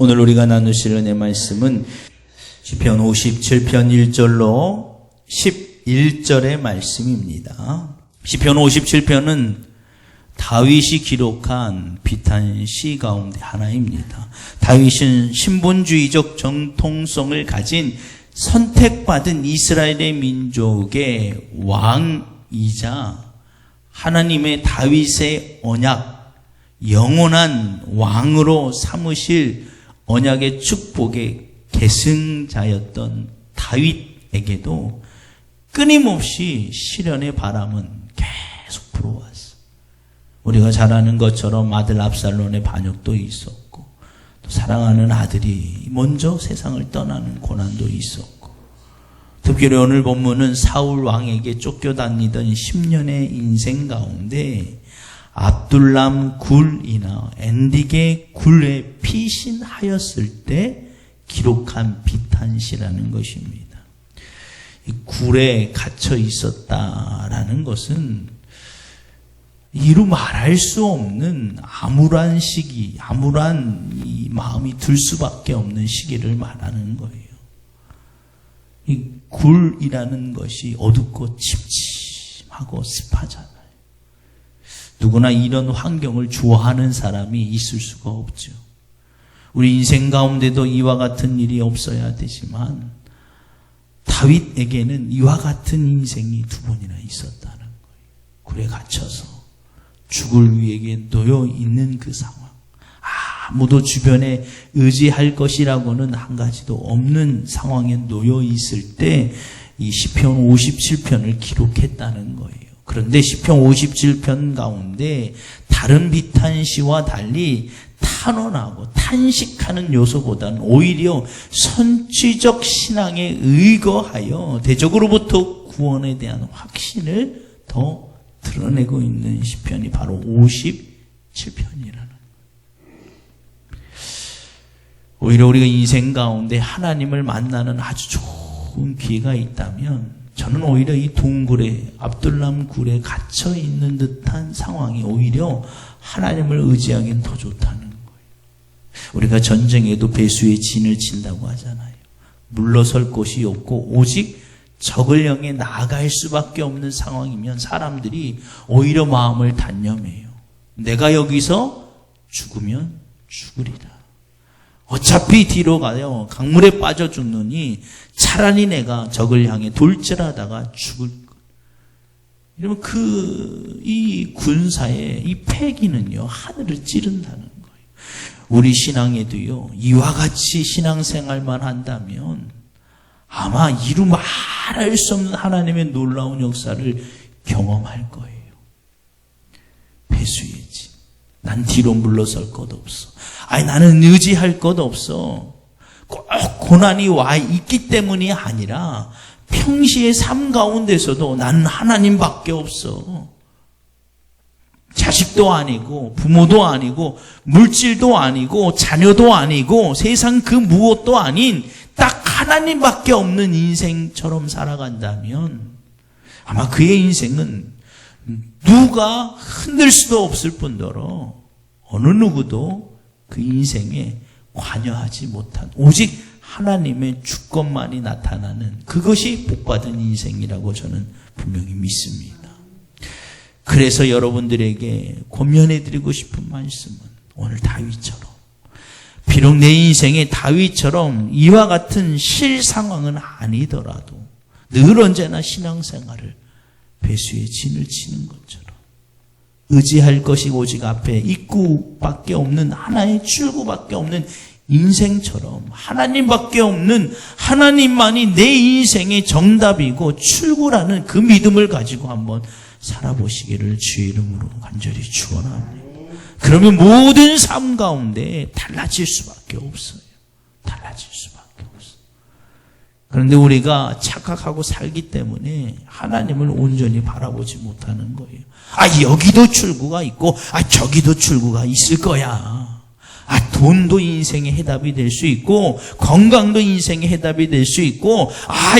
오늘 우리가 나누실 은혜 말씀은 시편 57편 1절로 11절의 말씀입니다. 시편 57편은 다윗이 기록한 비탄시 가운데 하나입니다. 다윗은 신본주의적 정통성을 가진 선택받은 이스라엘의 민족의 왕이자 하나님의 다윗의 언약, 영원한 왕으로 삼으실 언약의 축복의 계승자였던 다윗에게도 끊임없이 시련의 바람은 계속 불어왔어. 우리가 잘 아는 것처럼 아들 압살롬의 반역도 있었고, 또 사랑하는 아들이 먼저 세상을 떠나는 고난도 있었고, 특별히 오늘 본문은 사울 왕에게 쫓겨다니던 10년의 인생 가운데 압둘람 굴이나 엔딕의 굴에 피신하였을 때 기록한 비탄시라는 것입니다. 이 굴에 갇혀 있었다라는 것은 이루 말할 수 없는 암울한 시기, 암울한 이 마음이 들 수밖에 없는 시기를 말하는 거예요. 이 굴이라는 것이 어둡고 침침하고 습하잖아요. 누구나 이런 환경을 좋아하는 사람이 있을 수가 없죠. 우리 인생 가운데도 이와 같은 일이 없어야 되지만 다윗에게는 이와 같은 인생이 두 번이나 있었다는 거예요. 굴에 갇혀서 죽을 위에게 놓여 있는 그 상황, 아무도 주변에 의지할 것이라고는 한 가지도 없는 상황에 놓여 있을 때 이 시편 57편을 기록했다는 거예요. 그런데 시편 57편 가운데 다른 비탄시와 달리 탄원하고 탄식하는 요소보다는 오히려 선취적 신앙에 의거하여 대적으로부터 구원에 대한 확신을 더 드러내고 있는 시편이 바로 57편이라는 거예요. 오히려 우리가 인생 가운데 하나님을 만나는 아주 좋은 기회가 있다면 저는 오히려 이 동굴에, 압둘람 굴에 갇혀 있는 듯한 상황이 오히려 하나님을 의지하기엔 더 좋다는 거예요. 우리가 전쟁에도 배수의 진을 친다고 하잖아요. 물러설 곳이 없고 오직 적을 향해 나아갈 수밖에 없는 상황이면 사람들이 오히려 마음을 단념해요. 내가 여기서 죽으면 죽으리라. 어차피 뒤로 가요. 강물에 빠져 죽느니 차라리 내가 적을 향해 돌진하다가 죽을 것. 이러면 이 군사의 이 패기는요, 하늘을 찌른다는 거예요. 우리 신앙에도요, 이와 같이 신앙생활만 한다면 아마 이루 말할 수 없는 하나님의 놀라운 역사를 경험할 거예요. 배수의 진. 난 뒤로 물러설 것 없어. 나는 의지할 것 없어. 꼭 고난이 와 있기 때문이 아니라 평시의 삶 가운데서도 나는 하나님밖에 없어. 자식도 아니고 부모도 아니고 물질도 아니고 자녀도 아니고 세상 그 무엇도 아닌 딱 하나님밖에 없는 인생처럼 살아간다면 아마 그의 인생은 누가 흔들 수도 없을 뿐더러 어느 누구도 그 인생에 관여하지 못한 오직 하나님의 주권만이 나타나는 그것이 복받은 인생이라고 저는 분명히 믿습니다. 그래서 여러분들에게 권면해드리고 싶은 말씀은 오늘 다윗처럼, 비록 내 인생에 다윗처럼 이와 같은 실상황은 아니더라도 늘 언제나 신앙생활을 배수의 진을 치는 것처럼 의지할 것이 오직 앞에 입구밖에 없는 하나의 출구밖에 없는 인생처럼 하나님밖에 없는, 하나님만이 내 인생의 정답이고 출구라는 그 믿음을 가지고 한번 살아보시기를 주의 이름으로 간절히 축원합니다. 그러면 모든 삶 가운데 달라질 수밖에 없어요. 달라질 수밖에 없어요. 그런데 우리가 착각하고 살기 때문에 하나님을 온전히 바라보지 못하는 거예요. 여기도 출구가 있고, 저기도 출구가 있을 거야. 돈도 인생의 해답이 될 수 있고, 건강도 인생의 해답이 될 수 있고,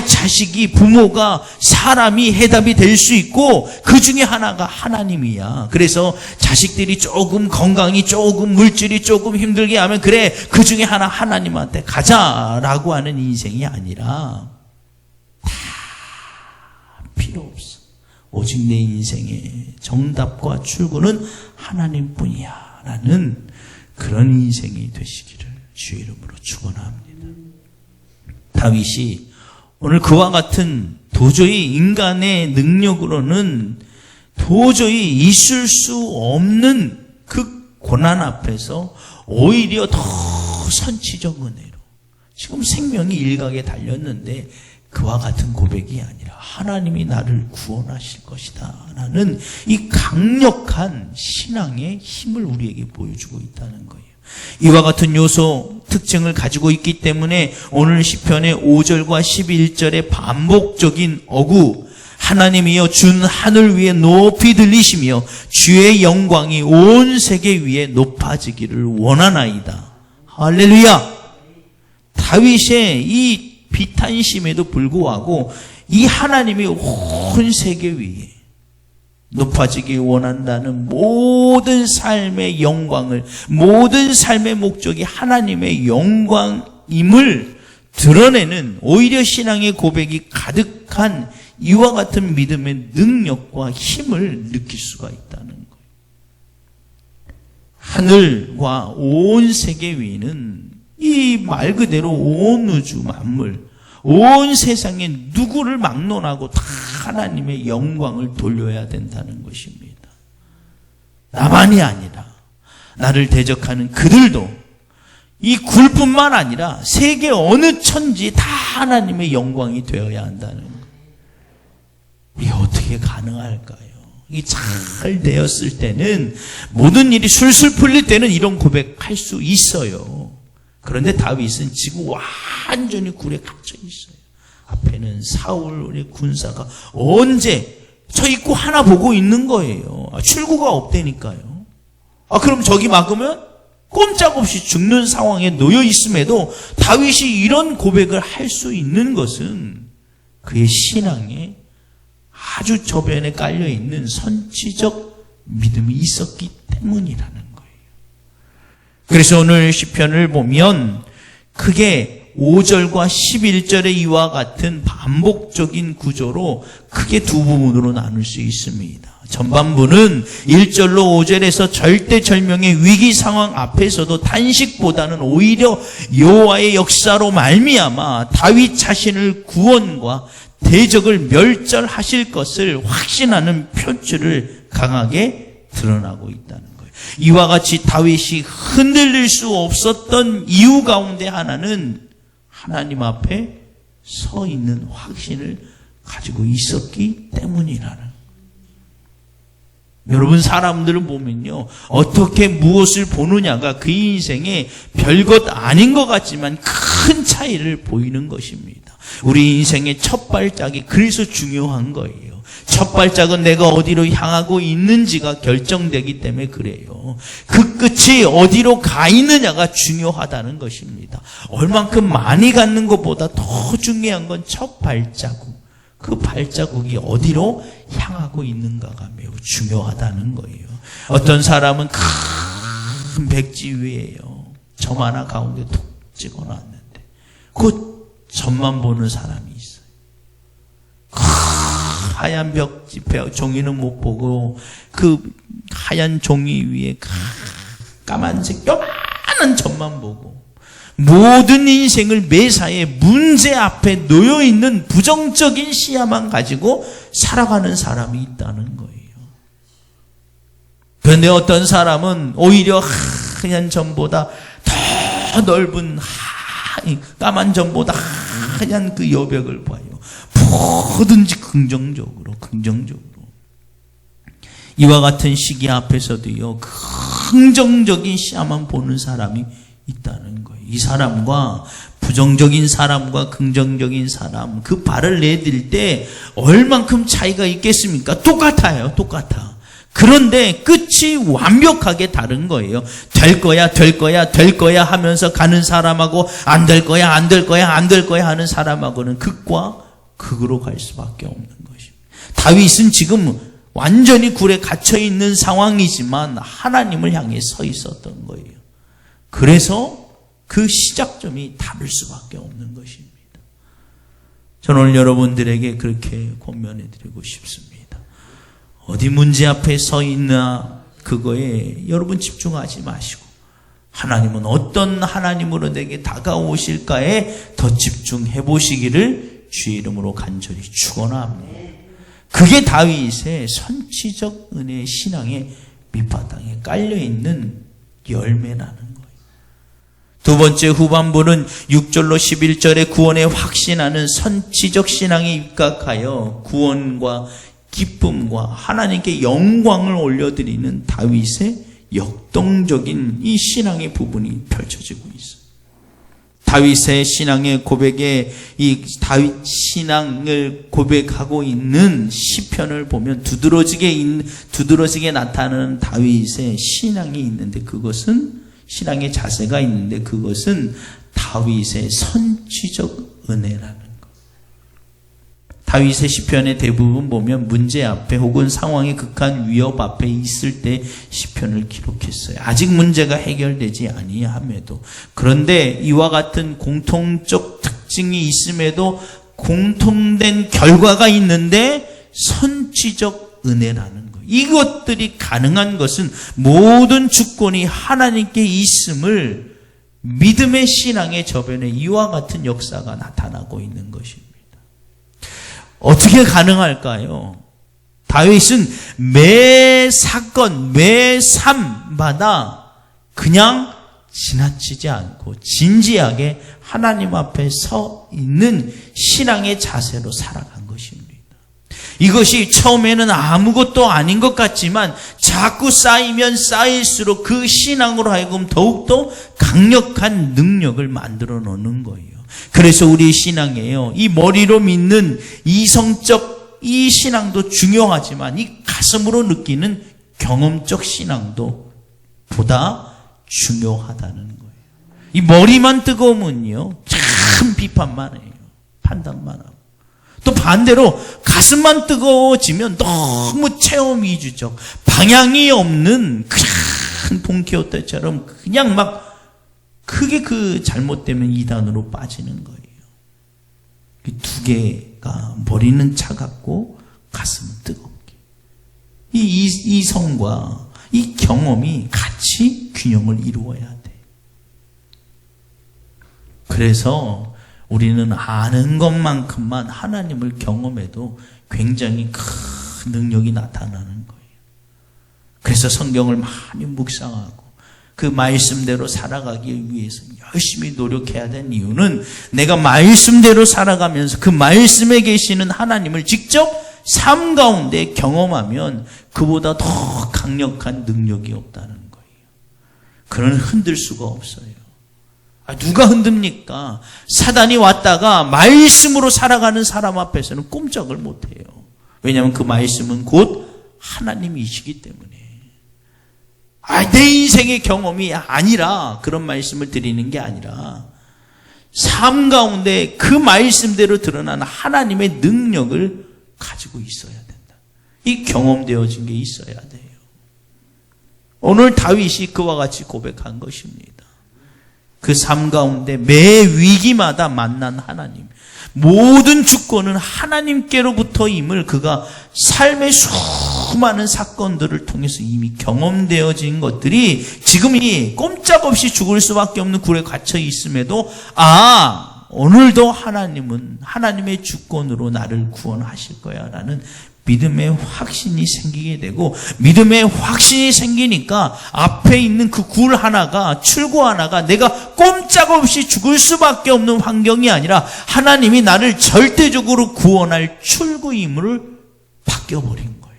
자식이, 부모가, 사람이 해답이 될 수 있고, 그 중에 하나가 하나님이야. 그래서 자식들이 조금, 건강이 조금, 물질이 조금 힘들게 하면, 그래, 그 중에 하나 하나님한테 가자라고 하는 인생이 아니라, 다 필요 없어. 오직 내 인생의 정답과 출구는 하나님뿐이야 라는 그런 인생이 되시기를 주의 이름으로 축원합니다. 다윗이 오늘 그와 같은 도저히 인간의 능력으로는 도저히 있을 수 없는 그 고난 앞에서 오히려 더 선치적 은혜로, 지금 생명이 일각에 달렸는데 그와 같은 고백이 아니라 하나님이 나를 구원하실 것이다 라는 이 강력한 신앙의 힘을 우리에게 보여주고 있다는 거예요. 이와 같은 요소, 특징을 가지고 있기 때문에 오늘 시편의 5절과 11절의 반복적인 어구, 하나님이여 준 하늘 위에 높이 들리시며 주의 영광이 온 세계 위에 높아지기를 원하나이다. 할렐루야. 다윗의 이 비탄심에도 불구하고 이 하나님이 온 세계 위에 높아지기 원한다는 모든 삶의 영광을, 모든 삶의 목적이 하나님의 영광임을 드러내는 오히려 신앙의 고백이 가득한 이와 같은 믿음의 능력과 힘을 느낄 수가 있다는 거예요. 하늘과 온 세계 위는 이 말 그대로 온 우주 만물, 온 세상에 누구를 막론하고 다 하나님의 영광을 돌려야 된다는 것입니다. 나만이 아니라 나를 대적하는 그들도 이 굴뿐만 아니라 세계 어느 천지 다 하나님의 영광이 되어야 한다는 거예요. 이게 어떻게 가능할까요? 이게 잘 되었을 때는, 모든 일이 술술 풀릴 때는 이런 고백할 수 있어요. 그런데 다윗은 지금 완전히 굴에 갇혀 있어요. 앞에는 사울의 군사가 언제 저 입구 하나 보고 있는 거예요. 출구가 없다니까요. 그럼 저기 막으면 꼼짝없이 죽는 상황에 놓여 있음에도 다윗이 이런 고백을 할 수 있는 것은 그의 신앙에 아주 저변에 깔려 있는 선지적 믿음이 있었기 때문이라는 거예요. 그래서 오늘 시편을 보면 크게 5절과 11절의 이와 같은 반복적인 구조로 크게 두 부분으로 나눌 수 있습니다. 전반부는 1절로 5절에서 절대절명의 위기 상황 앞에서도 단식보다는 오히려 여호와의 역사로 말미암아 다윗 자신을 구원과 대적을 멸절하실 것을 확신하는 표출을 강하게 드러나고 있다는 거예요. 이와 같이 다윗이 흔들릴 수 없었던 이유 가운데 하나는 하나님 앞에 서 있는 확신을 가지고 있었기 때문이라는 거예요. 여러분, 사람들을 보면요, 어떻게 무엇을 보느냐가 그 인생에 별것 아닌 것 같지만 큰 차이를 보이는 것입니다. 우리 인생의 첫 발짝이 그래서 중요한 거예요. 첫 발짝은 내가 어디로 향하고 있는지가 결정되기 때문에 그래요. 그 끝이 어디로 가 있느냐가 중요하다는 것입니다. 얼만큼 많이 갖는 것보다 더 중요한 건 첫 발자국. 그 발자국이 어디로 향하고 있는가가 매우 중요하다는 거예요. 어떤 사람은 큰 백지 위에요, 점 하나 가운데 톡 찍어놨는데 그 점만 보는 사람이 있어요. 하얀 벽지 종이는 못 보고 그 하얀 종이 위에 까만색 요만한 점만 보고 모든 인생을 매사에 문제 앞에 놓여있는 부정적인 시야만 가지고 살아가는 사람이 있다는 거예요. 그런데 어떤 사람은 오히려 하얀 점보다 더 넓은 까만 점보다 하얀 그 여백을 봐요. 뭐든지 긍정적으로. 이와 같은 시기 앞에서도요, 긍정적인 시야만 보는 사람이 있다는 거예요. 이 사람과 부정적인 사람과 긍정적인 사람, 그 발을 내딜 때 얼만큼 차이가 있겠습니까? 똑같아요. 똑같아. 그런데 끝이 완벽하게 다른 거예요. 될 거야, 될 거야, 될 거야 하면서 가는 사람하고 안 될 거야, 안 될 거야, 안 될 거야 하는 사람하고는 극과 극으로 갈 수밖에 없는 것입니다. 다윗은 지금 완전히 굴에 갇혀 있는 상황이지만 하나님을 향해 서 있었던 거예요. 그래서 그 시작점이 다를 수밖에 없는 것입니다. 저는 오늘 여러분들에게 그렇게 권면해 드리고 싶습니다. 어디 문제 앞에 서 있나 그거에 여러분 집중하지 마시고 하나님은 어떤 하나님으로 내게 다가오실까에 더 집중해 보시기를 주의 이름으로 간절히 축원합니다. 그게 다윗의 선지적 은혜의 신앙의 밑바탕에 깔려있는 열매라는 거예요. 두 번째 후반부는 6절로 11절에 구원에 확신하는 선지적 신앙에 입각하여 구원과 기쁨과 하나님께 영광을 올려드리는 다윗의 역동적인 이 신앙의 부분이 펼쳐지고 있어요. 다윗의 신앙의 고백에 이 다윗 신앙을 고백하고 있는 시편을 보면 두드러지게 나타나는 다윗의 신앙이 있는데 그것은 신앙의 자세가 있는데 그것은 다윗의 선지적 은혜라는 것. 다윗의 시편의 대부분 보면 문제 앞에 혹은 상황의 극한 위협 앞에 있을 때 시편을 기록했어요. 아직 문제가 해결되지 아니함에도. 그런데 이와 같은 공통적 특징이 있음에도 공통된 결과가 있는데 선지적 은혜라는 거예요. 이것들이 가능한 것은 모든 주권이 하나님께 있음을 믿음의 신앙의 저변에 이와 같은 역사가 나타나고 있는 것입니다. 어떻게 가능할까요? 다윗은 매 사건, 매 삶마다 그냥 지나치지 않고 진지하게 하나님 앞에 서 있는 신앙의 자세로 살아간 것입니다. 이것이 처음에는 아무것도 아닌 것 같지만 자꾸 쌓이면 쌓일수록 그 신앙으로 하여금 더욱더 강력한 능력을 만들어 놓는 거예요. 그래서 우리 신앙에요. 이 머리로 믿는 이성적 이 신앙도 중요하지만 이 가슴으로 느끼는 경험적 신앙도 보다 중요하다는 거예요. 이 머리만 뜨거우면요. 참 비판만 해요. 판단만 하고. 또 반대로 가슴만 뜨거워지면 너무 체험 위주적 방향이 없는 큰 돈키호테처럼 그냥 막 크게 그 잘못되면 이단으로 빠지는 거예요. 그 두 개가 머리는 차갑고 가슴은 뜨겁게. 이 이성과 이 경험이 같이 균형을 이루어야 돼. 그래서 우리는 아는 것만큼만 하나님을 경험해도 굉장히 큰 능력이 나타나는 거예요. 그래서 성경을 많이 묵상하고 그 말씀대로 살아가기 위해서 열심히 노력해야 되는 이유는 내가 말씀대로 살아가면서 그 말씀에 계시는 하나님을 직접 삶 가운데 경험하면 그보다 더 강력한 능력이 없다는 거예요. 그는 흔들 수가 없어요. 누가 흔듭니까? 사단이 왔다가 말씀으로 살아가는 사람 앞에서는 꼼짝을 못해요. 왜냐하면 그 말씀은 곧 하나님이시기 때문에. 내 인생의 경험이 아니라 그런 말씀을 드리는 게 아니라 삶 가운데 그 말씀대로 드러나는 하나님의 능력을 가지고 있어야 된다. 이 경험되어진 게 있어야 돼요. 오늘 다윗이 그와 같이 고백한 것입니다. 그 삶 가운데 매 위기마다 만난 하나님, 모든 주권은 하나님께로부터임을 그가 삶의 수많은 사건들을 통해서 이미 경험되어진 것들이 지금 이 꼼짝없이 죽을 수밖에 없는 굴에 갇혀 있음에도 오늘도 하나님은 하나님의 주권으로 나를 구원하실 거야 라는 믿음의 확신이 생기게 되고, 믿음의 확신이 생기니까 앞에 있는 그 굴 하나가, 출구 하나가 내가 꼼짝없이 죽을 수밖에 없는 환경이 아니라 하나님이 나를 절대적으로 구원할 출구임을 바뀌어버린 거예요.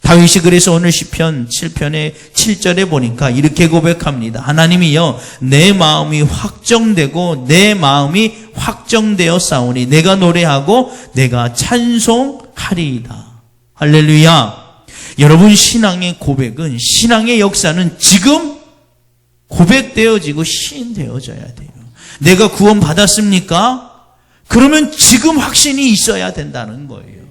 다윗이 그래서 오늘 시편 7편의 7절에 보니까 이렇게 고백합니다. 하나님이여, 내 마음이 확정되고 내 마음이 확정되어 싸우니 내가 노래하고 내가 찬송하리이다. 할렐루야. 여러분, 신앙의 고백은, 신앙의 역사는 지금 고백되어지고 시인되어져야 돼요. 내가 구원 받았습니까? 그러면 지금 확신이 있어야 된다는 거예요.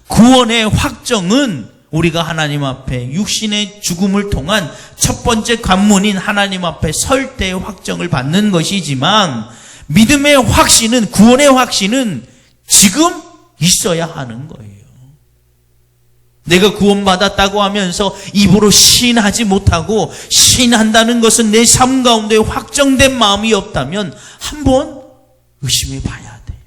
구원의 확정은 우리가 하나님 앞에 육신의 죽음을 통한 첫 번째 관문인 하나님 앞에 설 때의 확정을 받는 것이지만, 믿음의 확신은, 구원의 확신은 지금 있어야 하는 거예요. 내가 구원받았다고 하면서 입으로 시인하지 못하고, 시인한다는 것은 내 삶 가운데 확정된 마음이 없다면 한번 의심해 봐야 돼요.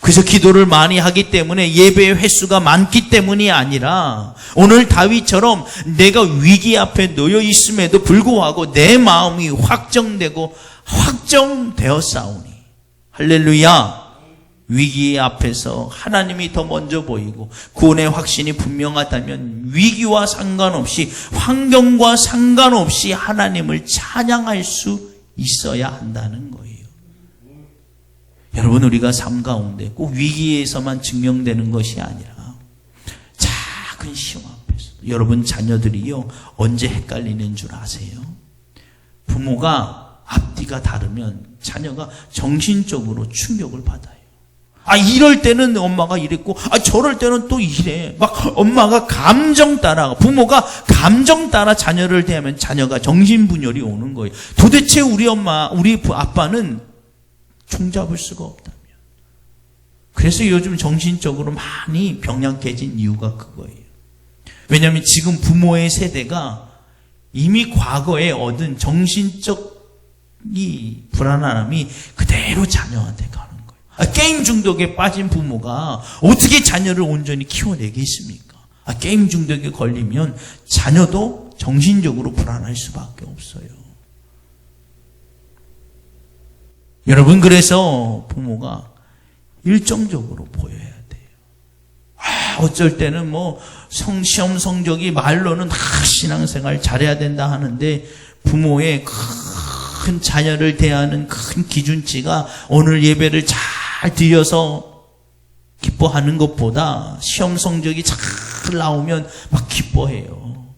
그래서 기도를 많이 하기 때문에, 예배의 횟수가 많기 때문이 아니라, 오늘 다윗처럼 내가 위기 앞에 놓여 있음에도 불구하고 내 마음이 확정되고 확정되었사오니, 할렐루야. 위기 앞에서 하나님이 더 먼저 보이고 구원의 확신이 분명하다면 위기와 상관없이, 환경과 상관없이 하나님을 찬양할 수 있어야 한다는 거예요. 여러분, 우리가 삶 가운데 꼭 위기에서만 증명되는 것이 아니라 작은 시험 앞에서, 여러분 자녀들이요, 언제 헷갈리는 줄 아세요? 부모가 앞뒤가 다르면 자녀가 정신적으로 충격을 받아요. 이럴 때는 엄마가 이랬고, 저럴 때는 또 이래. 막 엄마가 감정 따라, 부모가 감정 따라 자녀를 대하면 자녀가 정신분열이 오는 거예요. 도대체 우리 아빠는 종잡을 수가 없다면. 그래서 요즘 정신적으로 많이 병약해진 이유가 그거예요. 왜냐하면 지금 부모의 세대가 이미 과거에 얻은 정신적 이 불안함이 그대로 자녀한테 가는 거예요. 게임 중독에 빠진 부모가 어떻게 자녀를 온전히 키워내겠습니까? 게임 중독에 걸리면 자녀도 정신적으로 불안할 수밖에 없어요. 여러분, 그래서 부모가 일정적으로 보여야 돼요. 어쩔 때는 시험 성적이 말로는 신앙생활 잘해야 된다 하는데, 부모의 큰 자녀를 대하는 큰 기준치가 오늘 예배를 잘 드려서 기뻐하는 것보다 시험 성적이 잘 나오면 막 기뻐해요.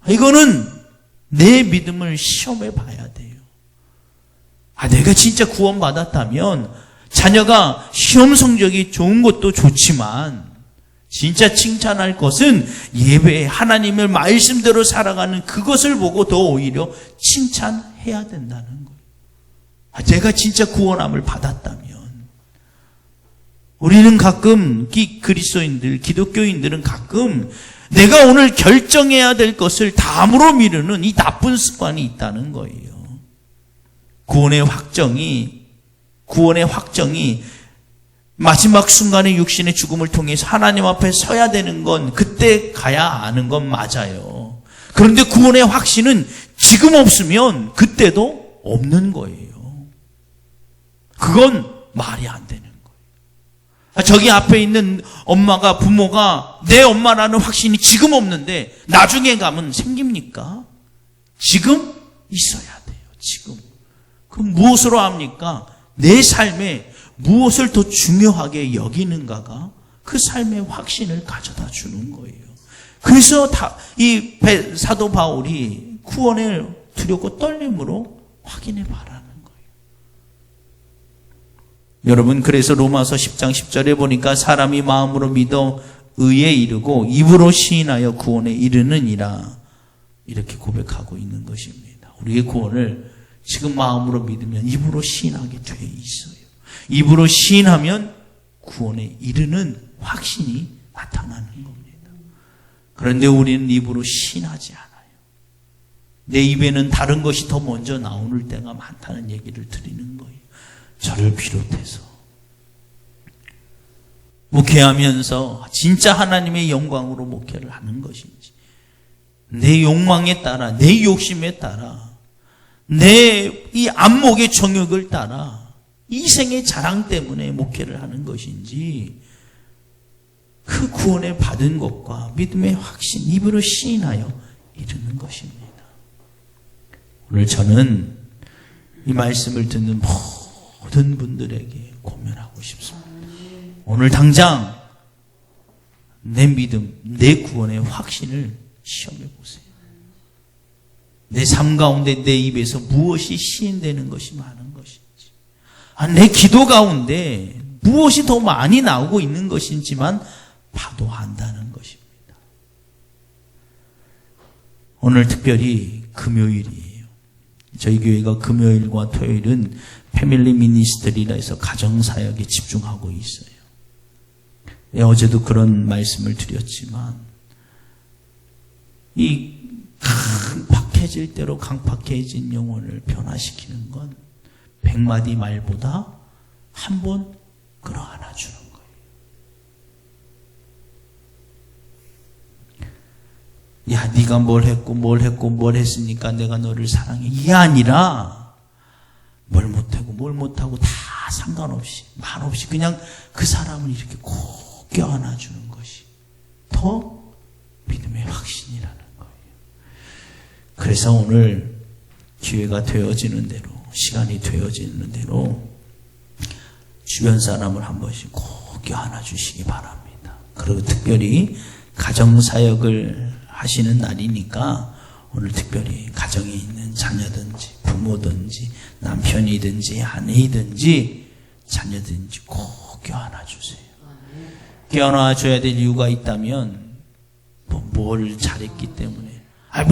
이거는 내 믿음을 시험해 봐야 돼요. 내가 진짜 구원받았다면 자녀가 시험 성적이 좋은 것도 좋지만, 진짜 칭찬할 것은 예배에 하나님의 말씀대로 살아가는 그것을 보고 더 오히려 칭찬해야 된다는 거예요. 제가 진짜 구원함을 받았다면. 우리는 가끔, 그리스도인들, 기독교인들은 가끔 내가 오늘 결정해야 될 것을 다음으로 미루는 이 나쁜 습관이 있다는 거예요. 구원의 확정이 마지막 순간의 육신의 죽음을 통해서 하나님 앞에 서야 되는 건 그때 가야 아는 건 맞아요. 그런데 구원의 확신은 지금 없으면 그때도 없는 거예요. 그건 말이 안 되는 거예요. 저기 앞에 있는 부모가 내 엄마라는 확신이 지금 없는데 나중에 가면 생깁니까? 지금 있어야 돼요. 지금. 그럼 무엇으로 합니까? 내 삶에 무엇을 더 중요하게 여기는가가 그 삶의 확신을 가져다 주는 거예요. 그래서 이 사도 바울이 구원을 두렵고 떨림으로 확인해 바라는 거예요. 여러분, 그래서 로마서 10장 10절에 보니까 사람이 마음으로 믿어 의에 이르고 입으로 시인하여 구원에 이르느니라, 이렇게 고백하고 있는 것입니다. 우리의 구원을 지금 마음으로 믿으면 입으로 시인하게 돼 있어요. 입으로 시인하면 구원에 이르는 확신이 나타나는 겁니다. 그런데 우리는 입으로 시인하지 않아요. 내 입에는 다른 것이 더 먼저 나오는 때가 많다는 얘기를 드리는 거예요. 저를 비롯해서 목회하면서 진짜 하나님의 영광으로 목회를 하는 것인지, 내 욕망에 따라, 내 욕심에 따라, 내 이 안목의 정욕을 따라 이생의 자랑 때문에 목회를 하는 것인지, 그 구원을 받은 것과 믿음의 확신, 입으로 시인하여 이루는 것입니다. 오늘 저는 이 말씀을 듣는 모든 분들에게 고면하고 싶습니다. 오늘 당장 내 믿음, 내 구원의 확신을 시험해 보세요. 내 삶 가운데 내 입에서 무엇이 시인되는 것이 많은 것인지, 내 기도 가운데 무엇이 더 많이 나오고 있는 것인지만 봐도 안다는 것입니다. 오늘 특별히 금요일이에요. 저희 교회가 금요일과 토요일은 패밀리 미니스트리라 해서 가정사역에 집중하고 있어요. 어제도 그런 말씀을 드렸지만 이 강팍해질 대로 강팍해진 영혼을 변화시키는 건 100마디 말보다 한 번 끌어안아주는 거예요. 야, 네가 뭘 했고 했으니까 내가 너를 사랑해. 이게 아니라 뭘 못하고 다 상관없이 말 없이 그냥 그 사람을 이렇게 꼭 껴안아주는 것이 더 믿음의 확신이라는 거예요. 그래서 오늘 기회가 되어지는 대로, 시간이 되어지는 대로 주변 사람을 한 번씩 꼭 껴안아주시기 바랍니다. 그리고 특별히 가정사역을 하시는 날이니까 오늘 특별히 가정에 있는 자녀든지 부모든지 남편이든지 아내이든지 자녀든지 꼭 껴안아주세요. 껴안아줘야 될 이유가 있다면 뭘 잘했기 때문에,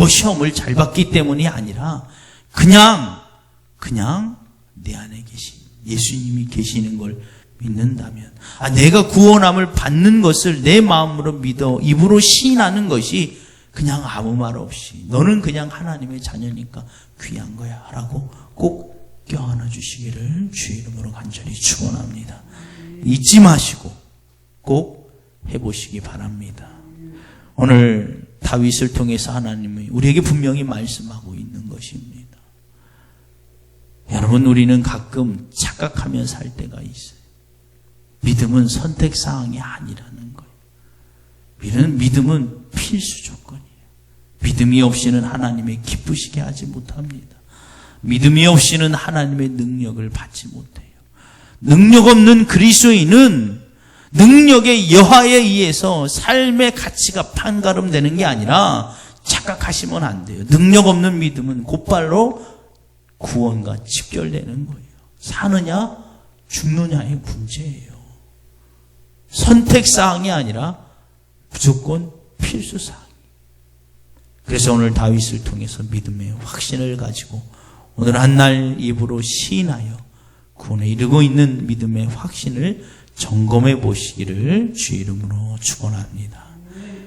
시험을 잘 봤기 때문이 아니라 그냥 내 안에 계신 예수님이 계시는 걸 믿는다면, 내가 구원함을 받는 것을 내 마음으로 믿어 입으로 시인하는 것이 그냥 아무 말 없이 너는 그냥 하나님의 자녀니까 귀한 거야 라고 꼭 껴안아 주시기를 주의 이름으로 간절히 축원합니다. 잊지 마시고 꼭 해보시기 바랍니다. 오늘 다윗을 통해서 하나님이 우리에게 분명히 말씀하고 있는 것입니다. 여러분, 우리는 가끔 착각하며 살 때가 있어요. 믿음은 선택사항이 아니라는 거예요. 믿음은 필수 조건이에요. 믿음이 없이는 하나님의 기쁘시게 하지 못합니다. 믿음이 없이는 하나님의 능력을 받지 못해요. 능력 없는 그리스도인은 능력의 여하에 의해서 삶의 가치가 판가름되는 게 아니라 착각하시면 안 돼요. 능력 없는 믿음은 곧바로 구원과 직결되는 거예요. 사느냐 죽느냐의 문제예요. 선택사항이 아니라 무조건 필수사항. 그래서 오늘 다윗을 통해서 믿음의 확신을 가지고 오늘 한날 입으로 시인하여 구원에 이르고 있는 믿음의 확신을 점검해 보시기를 주의 이름으로 축원합니다.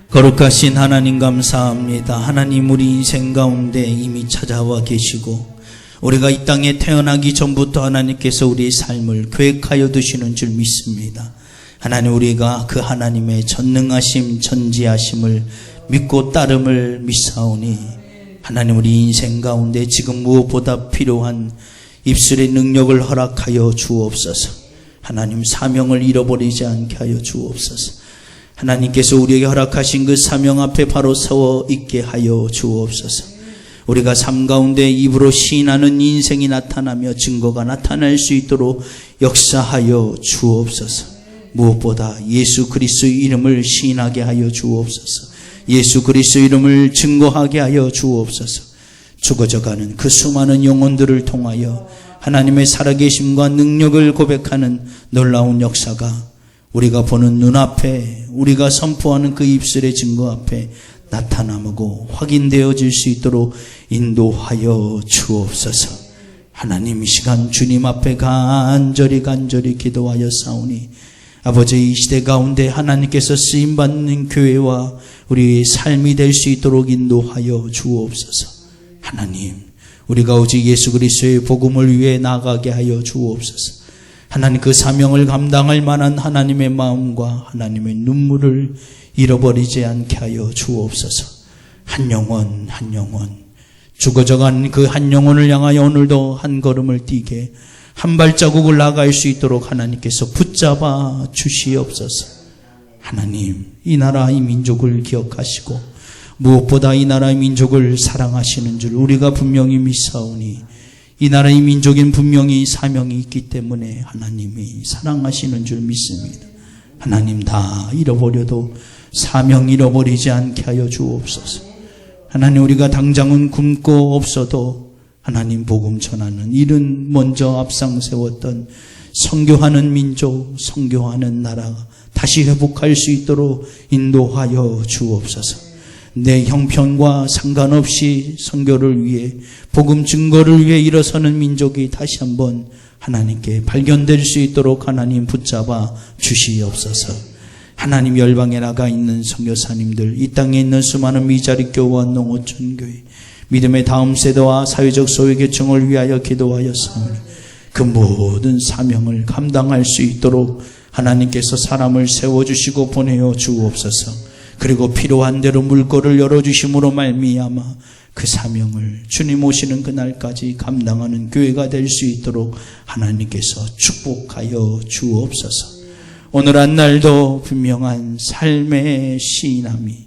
거룩하신 하나님 감사합니다. 하나님, 우리 인생 가운데 이미 찾아와 계시고 우리가 이 땅에 태어나기 전부터 하나님께서 우리의 삶을 계획하여 두시는 줄 믿습니다. 하나님, 우리가 그 하나님의 전능하심, 전지하심을 믿고 따름을 믿사오니 하나님, 우리 인생 가운데 지금 무엇보다 필요한 입술의 능력을 허락하여 주옵소서. 하나님, 사명을 잃어버리지 않게 하여 주옵소서. 하나님께서 우리에게 허락하신 그 사명 앞에 바로 서어 있게 하여 주옵소서. 우리가 삶 가운데 입으로 시인하는 인생이 나타나며 증거가 나타날 수 있도록 역사하여 주옵소서. 무엇보다 예수 그리스도의 이름을 시인하게 하여 주옵소서. 예수 그리스도의 이름을 증거하게 하여 주옵소서. 죽어져가는 그 수많은 영혼들을 통하여 하나님의 살아계심과 능력을 고백하는 놀라운 역사가 우리가 보는 눈앞에, 우리가 선포하는 그 입술의 증거 앞에 나타나고 확인되어질 수 있도록 인도하여 주옵소서. 하나님, 이 시간 주님 앞에 간절히 기도하여 싸우니 아버지, 이 시대 가운데 하나님께서 쓰임받는 교회와 우리의 삶이 될 수 있도록 인도하여 주옵소서. 하나님, 우리가 오직 예수 그리스도의 복음을 위해 나아가게 하여 주옵소서. 하나님, 그 사명을 감당할 만한 하나님의 마음과 하나님의 눈물을 잃어버리지 않게 하여 주옵소서. 한 영혼 죽어져간 그 한 영혼을 향하여 오늘도 한 걸음을 뛰게, 한 발자국을 나갈 수 있도록 하나님께서 붙잡아 주시옵소서. 하나님, 이 나라 이 민족을 기억하시고 무엇보다 이 나라의 민족을 사랑하시는 줄 우리가 분명히 믿사오니 이 나라의 민족인 분명히 사명이 있기 때문에 하나님이 사랑하시는 줄 믿습니다. 하나님, 다 잃어버려도 사명 잃어버리지 않게 하여 주옵소서. 하나님, 우리가 당장은 굶고 없어도 하나님 복음 전하는 일은 먼저 앞상 세웠던 선교하는 민족, 선교하는 나라 다시 회복할 수 있도록 인도하여 주옵소서. 내 형편과 상관없이 선교를 위해, 복음 증거를 위해 일어서는 민족이 다시 한번 하나님께 발견될 수 있도록 하나님 붙잡아 주시옵소서. 하나님, 열방에 나가 있는 선교사님들, 이 땅에 있는 수많은 미자리 교회와 농어촌 교회, 믿음의 다음 세대와 사회적 소외계층을 위하여 기도하였사오니 그 모든 사명을 감당할 수 있도록 하나님께서 사람을 세워주시고 보내어 주옵소서. 그리고 필요한 대로 물꼬를 열어주심으로 말미암아 그 사명을 주님 오시는 그날까지 감당하는 교회가 될 수 있도록 하나님께서 축복하여 주옵소서. 오늘 한 날도 분명한 삶의 시인함이,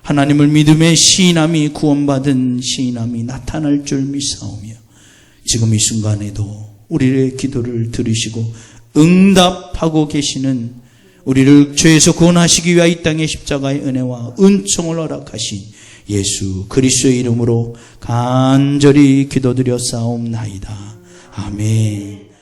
하나님을 믿음의 시인함이, 구원받은 시인함이 나타날 줄 믿사오며, 지금 이 순간에도 우리의 기도를 들으시고 응답하고 계시는, 우리를 죄에서 구원하시기 위하여 이 땅의 십자가의 은혜와 은총을 허락하신 예수 그리스도의 이름으로 간절히 기도드려 싸움나이다. 아멘.